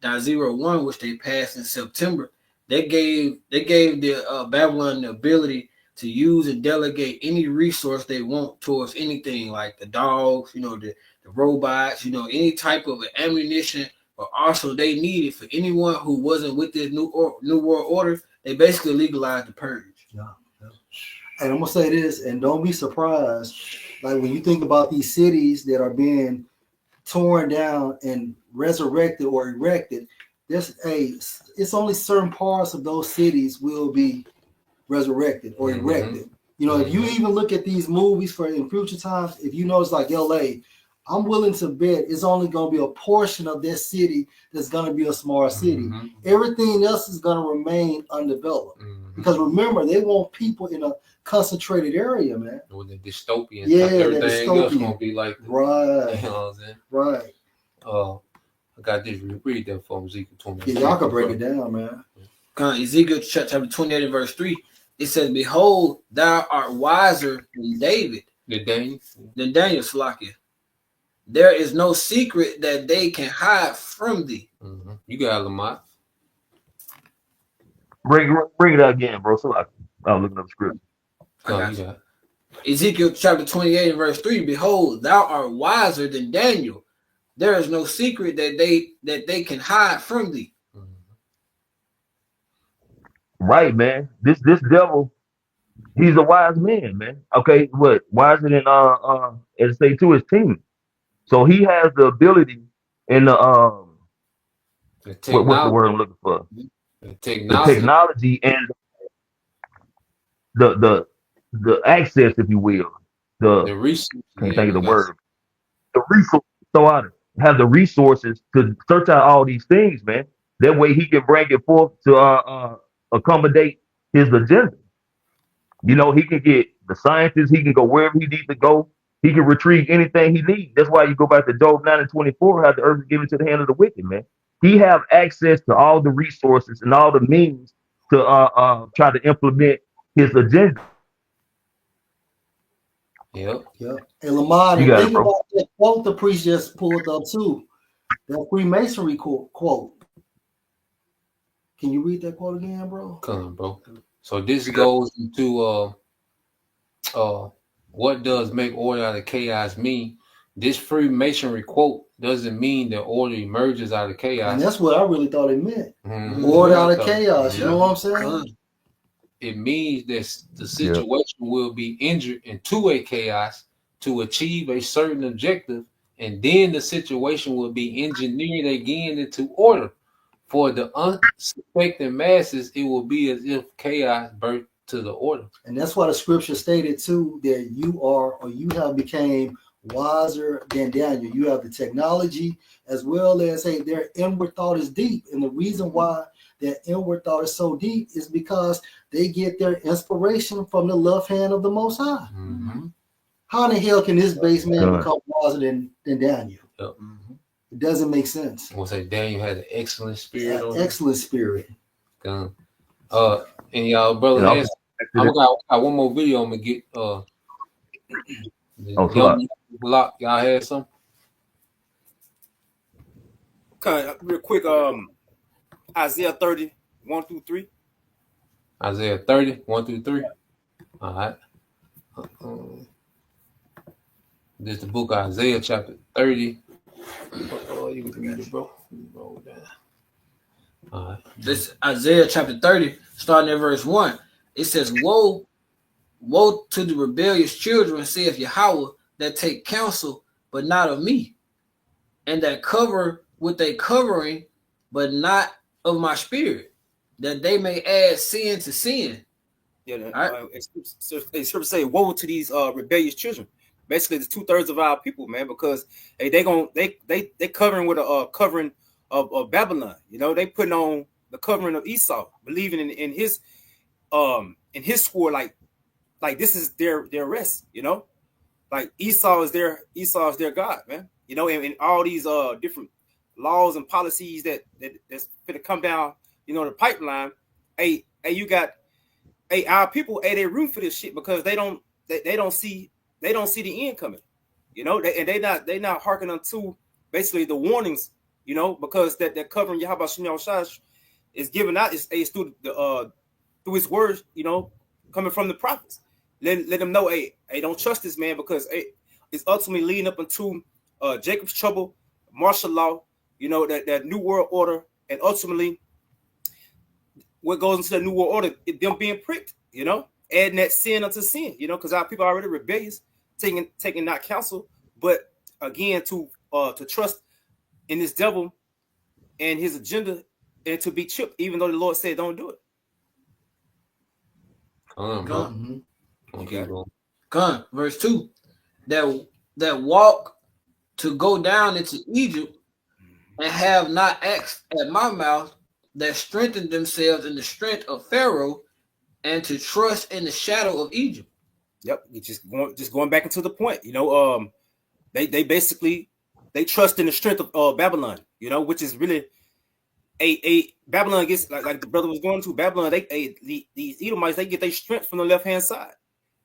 5240.01, which they passed in September, they gave the Babylon the ability to use and delegate any resource they want towards anything, like the dogs, you know, the robots, you know, any type of ammunition or arsenal they needed for anyone who wasn't with this new world order. They basically legalized the purge. Yeah. And I'm gonna say this, and don't be surprised, like when you think about these cities that are being torn down and resurrected or erected, it's only certain parts of those cities will be resurrected or erected. You know, if you even look at these movies for in future times, if you notice like LA, I'm willing to bet it's only going to be a portion of that city that's going to be a smart city. Everything else is going to remain undeveloped. Because remember, they want people in a concentrated area, man. With the dystopian, yeah, everything else going to be like that. Right. You know what I'm saying? Right. I got this. Read that from Ezekiel 20. Yeah, y'all can break it down, man. Ezekiel chapter 28 and verse 3. It says, "Behold, thou art wiser than David." Than Daniel, Salakia. There is no secret that they can hide from thee. You got Lamont. Bring it out again, bro. So I'm looking up the script. Ezekiel chapter 28 and verse 3. Behold, thou art wiser than Daniel. There is no secret that they can hide from thee. Right, man. This devil, he's a wise man, man. Okay, what wiser than as say to his team. So he has the ability and what's the word I'm looking for? The technology and the access, if you will. The resources. Can't think of the word. The resources. So I have the resources to search out all these things, man. That way he can bring it forth to accommodate his agenda. You know, he can get the scientists, he can go wherever he needs to go. He can retrieve anything he needs. That's why you go back to Job 9 and 24, how the earth is given to the hand of the wicked, man. He have access to all the resources and all the means to try to implement his agenda. Yep. Hey, Lamar, think about that quote the priest just pulled up too. That Freemasonry quote. Can you read that quote again, bro? Come on, bro. So this goes into what does make order out of chaos mean? This Freemasonry quote doesn't mean that order emerges out of chaos. And that's what I really thought it meant. Order out of chaos. You know what I'm saying? It means that the situation will be entered into a chaos to achieve a certain objective, and then the situation will be engineered again into order for the unsuspecting masses, it will be as if chaos burst to the order. And that's why the scripture stated too that you are or you have became wiser than Daniel. You have the technology as well as their inward thought is deep. And the reason why their inward thought is so deep is because they get their inspiration from the left hand of the Most High. Mm-hmm. How in the hell can this base man become wiser than Daniel? Yep. It doesn't make sense. We'll say Daniel had an excellent spirit. Excellent spirit. And y'all, brother, I got one more video. I'm gonna get. Block. Y'all had some. Okay, real quick. Isaiah 30, 1-3. Isaiah 30, 1-3. All right. This is the book of Isaiah, chapter 30. You can read it, bro. Roll down. All right. This Isaiah chapter 30, starting at verse 1. It says, Woe to the rebellious children, saith Yahweh, that take counsel, but not of me, and that cover with a covering, but not of my spirit, that they may add sin to sin. Yeah, scripture say, woe to these rebellious children. Basically, it's 2/3 of our people, man, because they covering with a covering of Babylon. You know, they putting on the covering of Esau, believing in his swore like this is their rest. You know, like Esau is their God, man. You know, and all these different laws and policies that's gonna come down, you know, the pipeline. Our people, they room for this shit because they don't see the end coming, you know, they not hearkening unto basically the warnings, you know, because that covering Yahweh Shem Shai is given out is through his words, you know, coming from the prophets. Let them know, hey, don't trust this man because it's ultimately leading up into Jacob's trouble, martial law, you know, that new world order, and ultimately what goes into the new world order, them being pricked, you know, adding that sin unto sin, you know, because our people are already rebellious, taking not counsel, but again to trust in this devil and his agenda and to be chipped, even though the Lord said don't do it. Come, verse 2. That walk to go down into Egypt and have not asked at my mouth, that strengthen themselves in the strength of Pharaoh and to trust in the shadow of Egypt. Yep, just going back into the point, you know, they basically trust in the strength of Babylon, you know, which is really a Babylon gets like the brother was going to Babylon. These Edomites, they get their strength from the left hand side,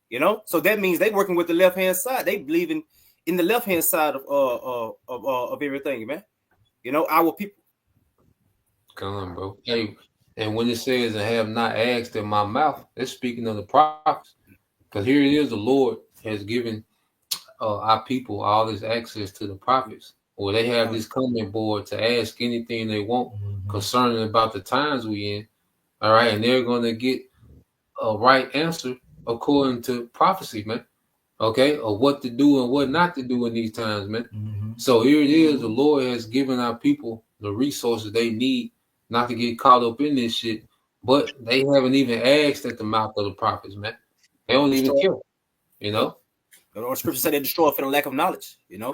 you know, so that means they working with the left hand side. They believe in the left hand side of everything, man. You know, our people. Come on, bro. Hey, and when it says "I have not asked in my mouth," it's speaking of the prophets. Because here it is, the Lord has given our people all this access to the prophets, or they have this comment board to ask anything they want concerning about the times we in. All right, and they're going to get a right answer according to prophecy, man. Okay, of what to do and what not to do in these times, man. So here it is, the Lord has given our people the resources they need not to get caught up in this shit, but they haven't even asked at the mouth of the prophets, man. They don't even care, you know. The scripture said they destroy for the lack of knowledge, you know.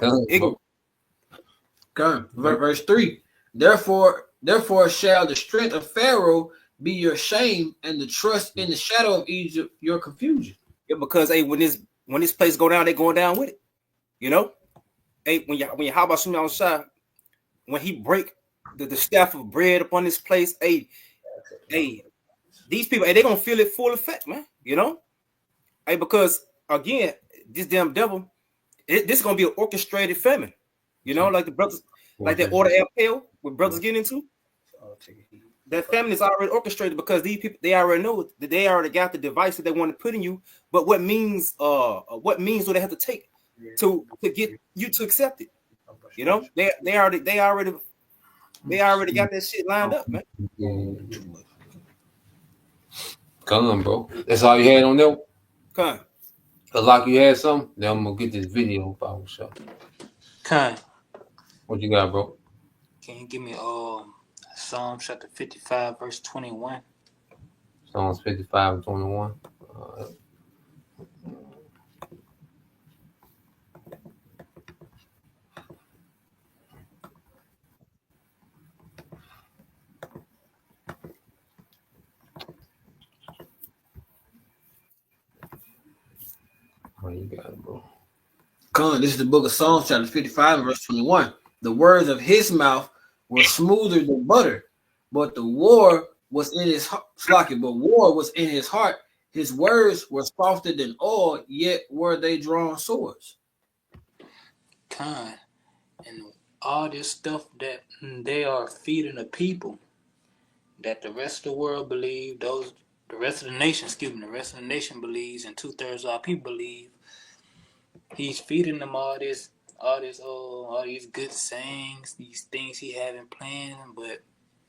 Verse 3. Therefore shall the strength of Pharaoh be your shame, and the trust in the shadow of Egypt your confusion. Yeah, because when this place go down, they going down with it, you know. Hey, when you how about Shem Shai, when he break the staff of bread upon this place, hey, these people, they gonna feel it full effect, man, you know. Hey, because again, this damn devil, this is gonna be an orchestrated famine, you know, like the brothers, like that order FL, what brothers get into. That famine is already orchestrated because these people, they already know that they already got the device that they want to put in you. But what means do they have to take to get you to accept it? You know, they already got that shit lined up, man. Come on, bro. That's all you had on there? Come. Like you had something? Then I'm gonna get this video power show. Come. What you got, bro? Can you give me Psalm chapter 55, verse 21. Psalms 55 and 21. Oh, you got it, bro. Con, this is the book of Psalms, chapter 55, verse 21. The words of his mouth were smoother than butter, but war was in his heart. His words were softer than oil, yet were they drawn swords. Con, and all this stuff that they are feeding the people, that the rest of the world believe, the rest of the nation believes, and 2/3 of our people believe. He's feeding them all these good sayings, these things he having planned. But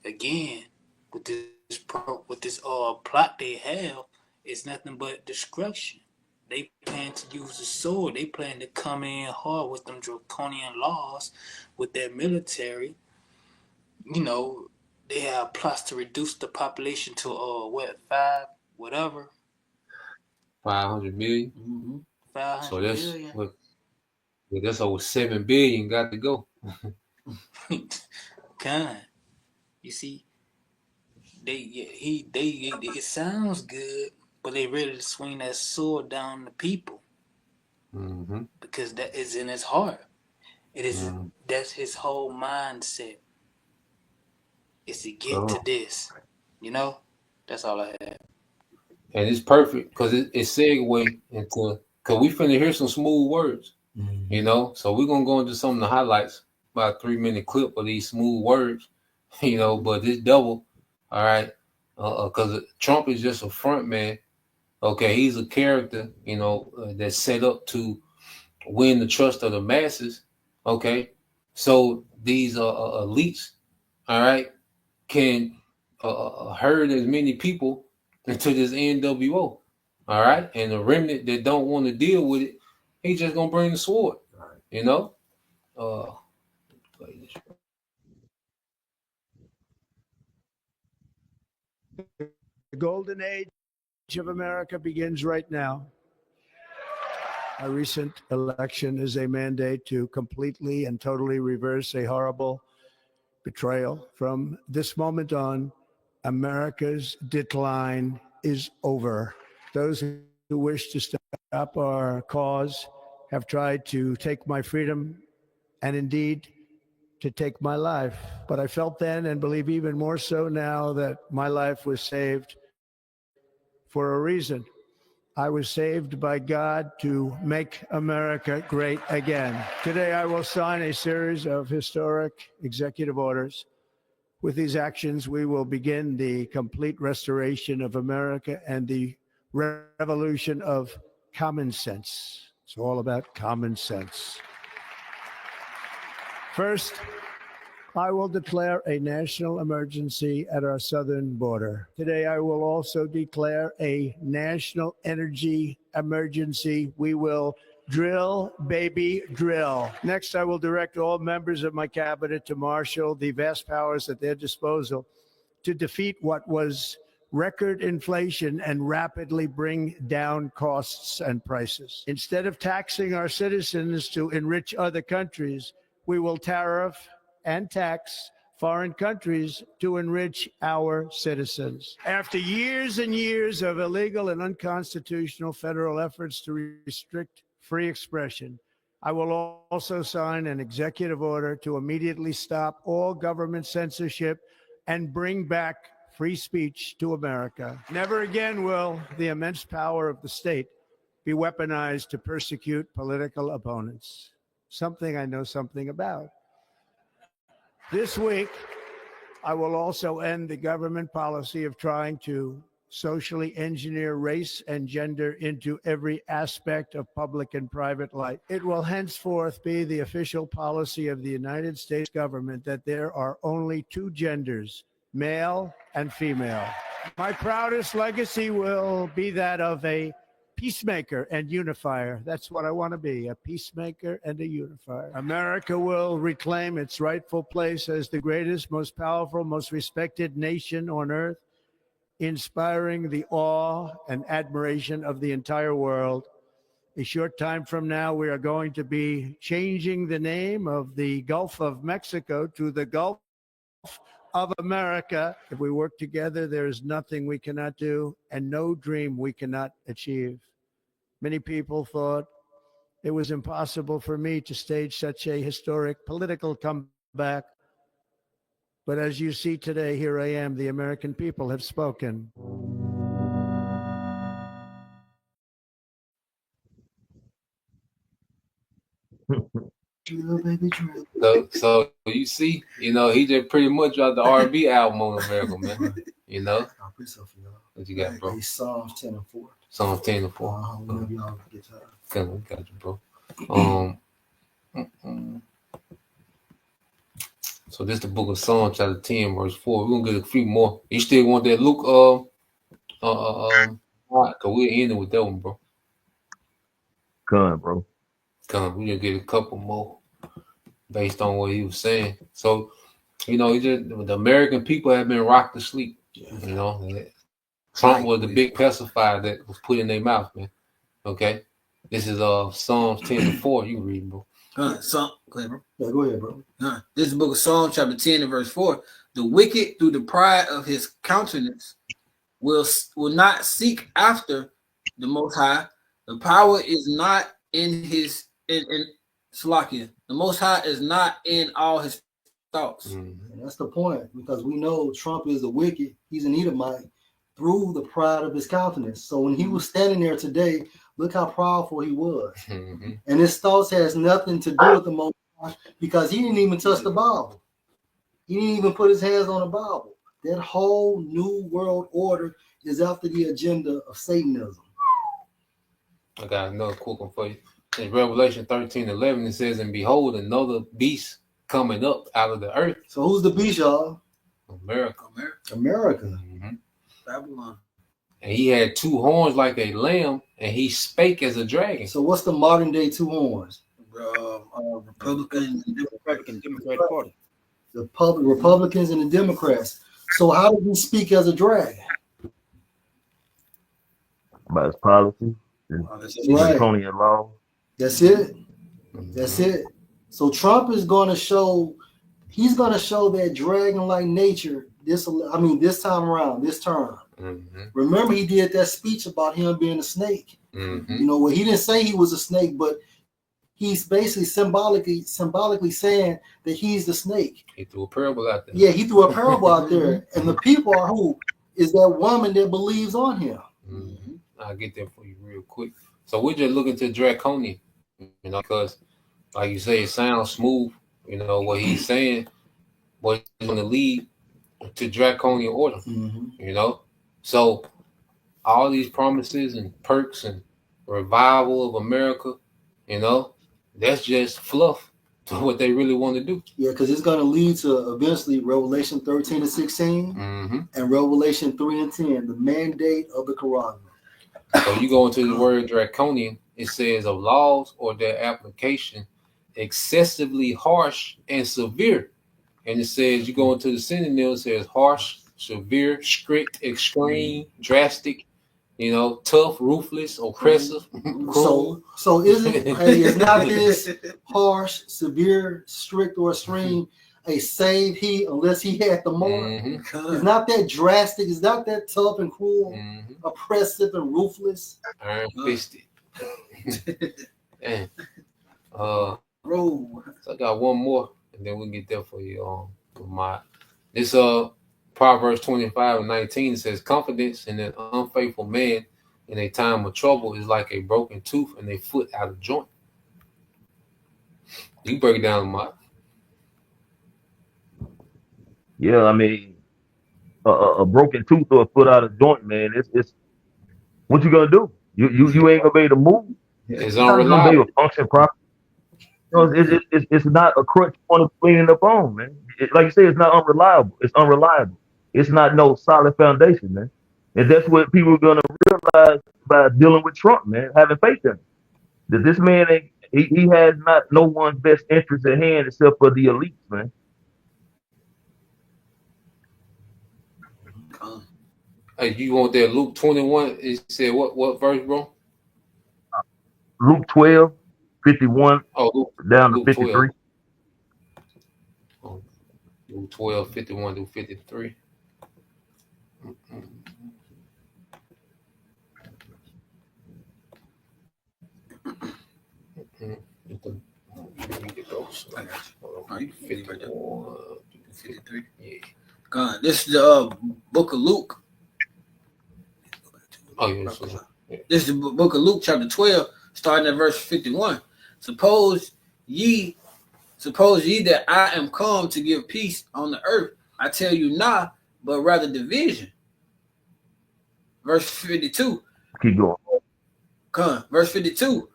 again, with this plot they have, it's nothing but destruction. They plan to use the sword. They plan to come in hard with them draconian laws, with their military. You know, they have plots to reduce the population to 500 million. Mm-hmm. 500 So that's million. that's over 7 billion got to go. God, you see, it sounds good, but they ready to swing that sword down the people, because that is in his heart. It is that's his whole mindset. Is to get to this, you know. That's all I had. And it's perfect because it segue into, because we finna hear some smooth words, you know. So we're gonna go into some of the highlights, about a 3-minute clip of these smooth words, you know. But it's double, all right, because Trump is just a front man. Okay, he's a character, you know, that's set up to win the trust of the masses. Okay, so these elites, all right, can herd as many people into this NWO, all right, and the remnant that don't want to deal with it, he's just gonna bring the sword, you know. The golden age of America begins right now. A recent election is a mandate to completely and totally reverse a horrible betrayal. From this moment on, America's decline is over. Those who wish to stop our cause have tried to take my freedom and indeed to take my life. But I felt then, and believe even more so now, that my life was saved for a reason. I was saved by God to make America great again. Today, I will sign a series of historic executive orders. With these actions, we will begin the complete restoration of America and the revolution of common sense. It's all about common sense. First, I will declare a national emergency at our southern border. Today, I will also declare a national energy emergency. We will drill, baby, drill. Next, I will direct all members of my cabinet to marshal the vast powers at their disposal to defeat what was record inflation and rapidly bring down costs and prices. Instead of taxing our citizens to enrich other countries, we will tariff and tax foreign countries to enrich our citizens. After years and years of illegal and unconstitutional federal efforts to restrict free expression, I will also sign an executive order to immediately stop all government censorship and bring back free speech to America. Never again will the immense power of the state be weaponized to persecute political opponents. Something I know something about. This week, I will also end the government policy of trying to socially engineer race and gender into every aspect of public and private life. It will henceforth be the official policy of the United States government that there are only two genders, male and female. My proudest legacy will be that of a peacemaker and unifier. That's what I want to be, a peacemaker and a unifier. America will reclaim its rightful place as the greatest, most powerful, most respected nation on earth, inspiring the awe and admiration of the entire world. A short time from now, we are going to be changing the name of the Gulf of Mexico to the Gulf of America. If we work together, there is nothing we cannot do and no dream we cannot achieve. Many people thought it was impossible for me to stage such a historic political comeback. But as you see today, here I am. The American people have spoken. Drill, baby, drill. So you see, you know, he just pretty much dropped the R&B album on America, man. You know, I'll put something, y'all. what you got, bro? Hey, Psalms 10 and 4. Psalm 10 and 4. Whenever y'all get tired. Okay, we got you, bro. So this the book of Psalms, chapter 10, verse 4. We're gonna get a few more. You still want that Luke? All right, cause we're ending with that one, bro. Come, bro. Come, we just get a couple more based on what he was saying. So, you know, the American people have been rocked to sleep. You know, Trump was the big pacifier that was put in their mouth, man. Okay, this is Psalms 10 and 4. You read, bro. Go ahead, bro. Yeah, go ahead, bro. This is the book of Psalms, chapter 10 and verse 4. The wicked, through the pride of his countenance, will not seek after the Most High. The power is not in his in Salakia. The Most High is not in all his thoughts. And that's the point, because we know Trump is the wicked. He's an Edomite through the pride of his countenance. So when he was standing there today, look how proudful he was. And his thoughts has nothing to do with the Most High, because he didn't even touch the Bible. He didn't even put his hands on the Bible. That whole new world order is after the agenda of Satanism. I got another quick one for you. In Revelation 13:11, it says, "And behold, another beast coming up out of the earth." So who's the beast, y'all? America. America. Babylon. And he had two horns like a lamb, and he spake as a dragon. So what's the modern day two horns? Republican and Democratic Party. The Republicans and the Democrats. So how did he speak as a dragon? About his policy, his draconian law. That's it. That's it. So Trump is going to show, he's going to show that dragon-like nature this time around, this term. Remember, he did that speech about him being a snake. You know, well, he didn't say he was a snake, but he's basically symbolically saying that he's the snake. He threw a parable out there. Yeah, he threw a parable out there. And the people are who? Is that woman that believes on him. I'll get that for you real quick. So we're just looking to draconian, you know, because like you say, it sounds smooth, you know, what he's saying, but it's going to lead to draconian order, you know. So all these promises and perks and revival of America, you know, that's just fluff to what they really want to do. Yeah, because it's going to lead to eventually Revelation 13 and 16 and Revelation 3 and 10, the mandate of the Quran. So you go into the word draconian, it says of laws or their application excessively harsh and severe. And it says, you go into the synonym, it says harsh, severe, strict, extreme, drastic, you know, tough, ruthless, oppressive, cruel. So is not this harsh, severe, strict, or extreme a save he unless he had the mark? It's not that drastic. It's not that tough and cruel, oppressive and ruthless. Iron fisted. So I got one more, and then we'll get there for you. This Proverbs 25:19 says, "Confidence in an unfaithful man in a time of trouble is like a broken tooth and a foot out of joint." You break it down, Mike. Yeah, I mean, a broken tooth or a foot out of joint, man. It's what you gonna do? You ain't gonna be able to move. It's not gonna be able to function properly. You know, it's not a crutch you want to clean up on, man. Like you say, it's not unreliable. It's unreliable. It's not no solid foundation, man. And that's what people are gonna realize by dealing with Trump, man, having faith in him. That this man ain't he has not no one's best interest at hand except for the elites, man. Hey, you want that Luke 21? It said what verse, bro? Luke 12, 51 Oh, down to Luke 53. 12. Oh, Luke 12, 51 to 53. I got you. Oh, you can read right there. 53. Yeah. God, this is the book of Luke. Oh, yeah. This is the book of Luke, chapter 12, starting at verse 51. Suppose ye that I am come to give peace on the earth. I tell you not, but rather division. Verse 52. Keep going. Come, verse 52.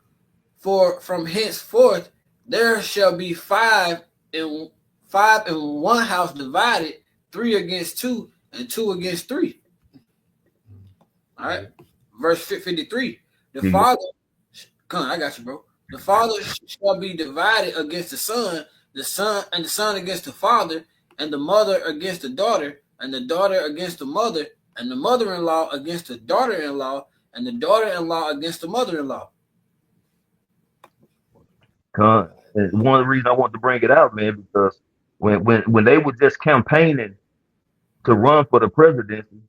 For from henceforth there shall be five in one house divided, 3 against 2, and 2 against 3. All right. Verse 53. The father, come, I got you, bro. The father shall be divided against the son against the father, and the mother against the daughter, and the daughter against the mother, and the mother-in-law against the daughter-in-law, and the daughter-in-law against the mother-in-law. And one of the reasons I want to bring it out, man, because when they were just campaigning to run for the presidency,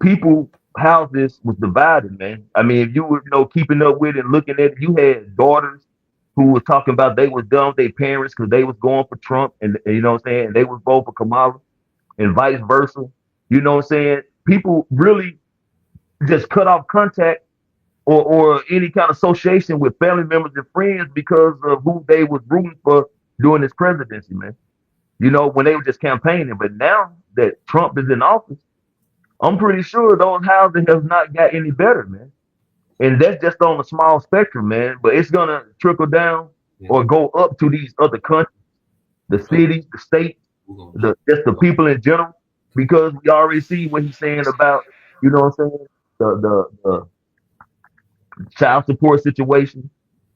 people houses was divided, man. I mean, if you were keeping up with it and looking at it, you had daughters who was talking about they was done with their parents because they was going for Trump, and you know what I'm saying, and they was voting for Kamala, and vice versa. You know what I'm saying? People really just cut off contact or any kind of association with family members and friends because of who they was rooting for during this presidency, man. You know, when they were just campaigning. But now that Trump is in office, I'm pretty sure those houses have not got any better, man. And that's just on a small spectrum, man. But it's gonna trickle down or go up to these other countries, the cities, the states, just the people in general, because we already see what he's saying about, you know what I'm saying, the child support situation,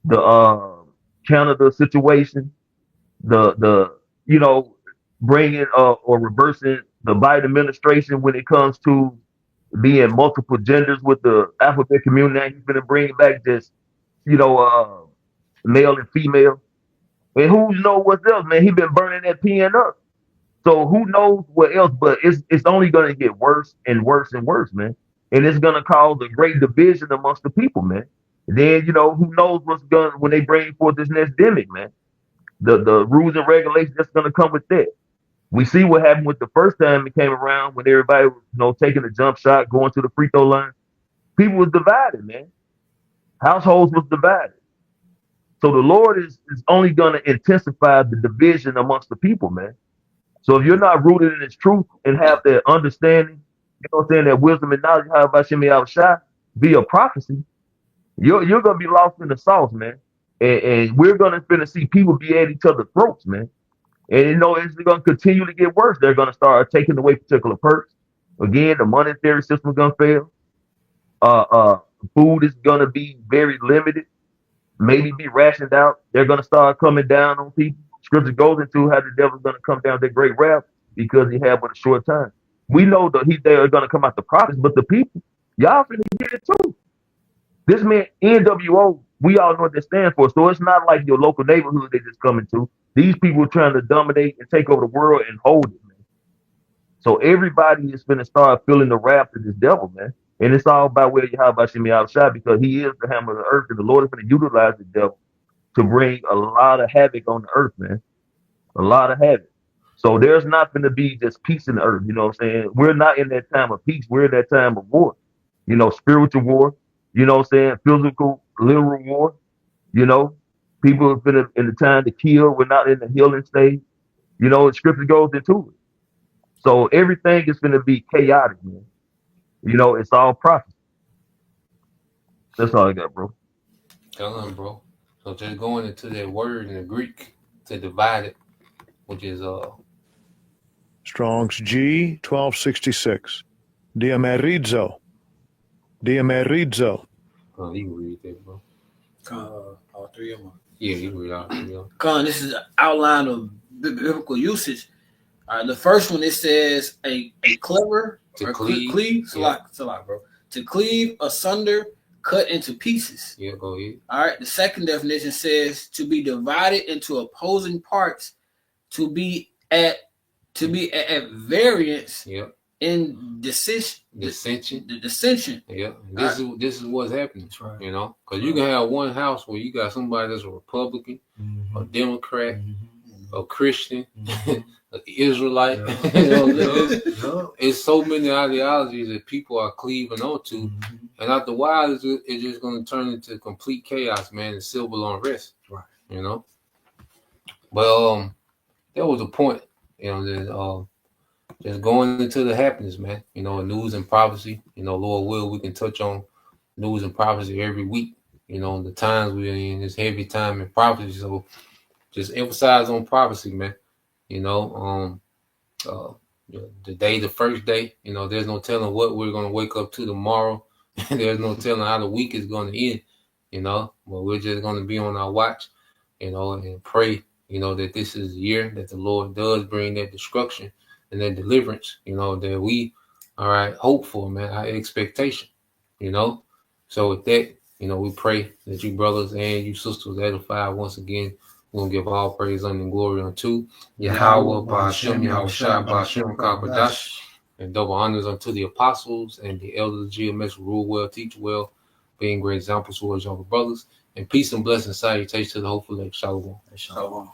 the Canada situation, the bringing or reversing the Biden administration when it comes to being multiple genders with the alphabet community. He's gonna bring back just male and female, and who knows what else, man. He been burning that pen up, so who knows what else? But it's only gonna get worse and worse and worse, man. And it's gonna cause a great division amongst the people, man. And then who knows what's gonna when they bring forth this next demic, man. The rules and regulations that's gonna come with that. We see what happened with the first time it came around when everybody was taking a jump shot, going to the free throw line. People was divided, man. Households was divided. So the Lord is only gonna intensify the division amongst the people, man. So if you're not rooted in His truth and have that understanding, you know what I'm saying, that wisdom and knowledge, how about Shemi Al-Shai, be a prophecy, you're gonna be lost in the sauce, man. And we're gonna see people be at each other's throats, man. And it's gonna continue to get worse. They're gonna start taking away particular perks. Again, the monetary system is gonna fail. Food is gonna be very limited, maybe be rationed out. They're gonna start coming down on people. Scripture goes into how the devil's gonna come down that great wrath because he had but a short time. We know that they are gonna come out the prophets, but the people, y'all finna get it too. This man, NWO, we all know what they stand for. So it's not like your local neighborhood they just coming to. These people are trying to dominate and take over the world and hold it, man. So everybody is going to start feeling the wrath of this devil, man. And it's all about where Yahweh Shemi Al-Shai, because he is the hammer of the earth, and the Lord is going to utilize the devil to bring a lot of havoc on the earth, man. A lot of havoc. So there's not going to be just peace in the earth, you know what I'm saying? We're not in that time of peace. We're in that time of war, spiritual war, you know what I'm saying? Physical, literal war, people have been in the time to kill. We're not in the healing stage. The scripture goes into it. So everything is going to be chaotic, man. It's all prophecy. That's all I got, bro. Tell him, bro. So just going into that word in the Greek to divide it, which is Strong's G 1266. Diamerizo. Diamerizo. Oh, you can read that, bro. All three of them. Yeah, you can read all 3 of them. Con, this is an outline of biblical usage. All right, the first one, it says a clever To or cleave. Salak, bro. To cleave, asunder, cut into pieces. Yeah, go ahead. All right, the second definition says to be divided into opposing parts, to be at variance Yeah. in dissension. Dissension. Yeah. And this is what's happening. That's right. You know, because you can have one house where you got somebody that's a Republican, a Democrat, a Christian, an Israelite. You know, it's so many ideologies that people are cleaving onto, and after a while, it's just going to turn into complete chaos, man, and civil unrest. Right. You know, but that was the point. You know, that just going into the happiness, man. You know, news and prophecy. You know, Lord will, we can touch on news and prophecy every week. You know, the times we're in, this heavy time in prophecy. So just emphasize on prophecy, man. You know, the first day, you know, there's no telling what we're going to wake up to tomorrow. There's no telling how the week is going to end, you know, but we're just going to be on our watch, you know, and pray, you know, that this is the year that the Lord does bring that destruction and that deliverance, you know, that we, all right, hope for, man, our expectation, you know. So with that, you know, we pray that you brothers and you sisters edify once again. We're going to give all praise and glory unto Yahweh, Ba'ashem, Yahweh Shai, Ba'ashem, Kakadash, and double honors unto the apostles and the elders of GMS, rule well, teach well, being great examples towards younger brothers. And peace and blessing, salutation to the hopeful elect. Shalom. Shalom.